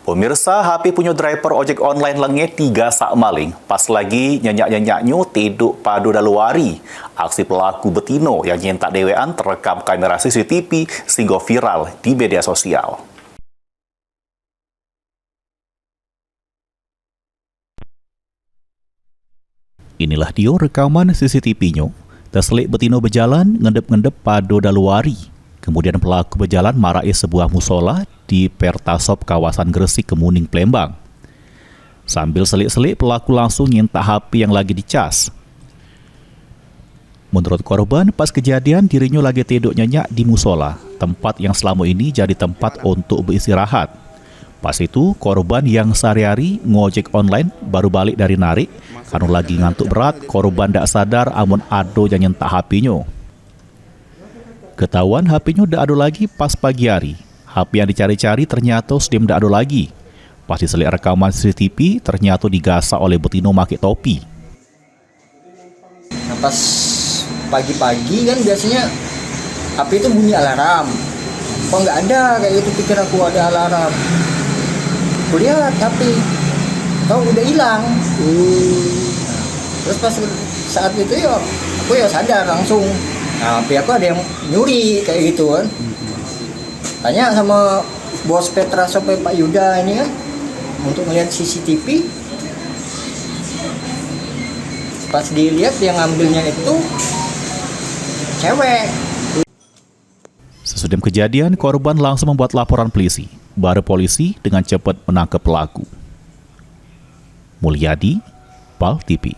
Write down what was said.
Pemirsa, HP punya driver ojek online lengit 3 sak maling. Pas lagi nyenyak-nyenyaknya tiduk padu daluari. Aksi pelaku betino yang nyentak dewean terekam kamera CCTV sehingga viral di media sosial. Inilah dia rekaman CCTV-nya. Terselik betino berjalan ngendep-ngendep padu daluari. Kemudian pelaku berjalan marai sebuah musola di Pertasop kawasan Gresik Kemuning, Palembang. Sambil selik-selik, pelaku langsung nyentak HP yang lagi dicas. Menurut korban, pas kejadian dirinya lagi tidur nyenyak di musola, tempat yang selama ini jadi tempat untuk beristirahat. Pas itu, korban yang sehari-hari ngojek online baru balik dari narik, karena lagi ngantuk berat, korban tak sadar amun ado yang nyentak HP-nya. Ketahuan HP-nya dak ada lagi pas pagi hari. HP yang dicari-cari ternyata sudah dak ada lagi. Pas diselik rekaman CCTV, ternyata digasak oleh betino make topi. Nah, pas pagi-pagi kan biasanya HP itu bunyi alarm. Kok nggak ada, kayak gitu pikir aku ada alarm. Kulihat HP, tahu udah hilang. Terus pas saat itu ya aku ya sadar langsung. Nah, HP aku ada yang nyuri kayak gitu kan. Tanya sama bos Pertasop Pak Yuda ini kan untuk melihat CCTV. Pas dilihat yang ngambilnya itu cewek. Sesudah kejadian, korban langsung membuat laporan polisi. Baru polisi dengan cepat menangkap pelaku. Mulyadi, PAL TV.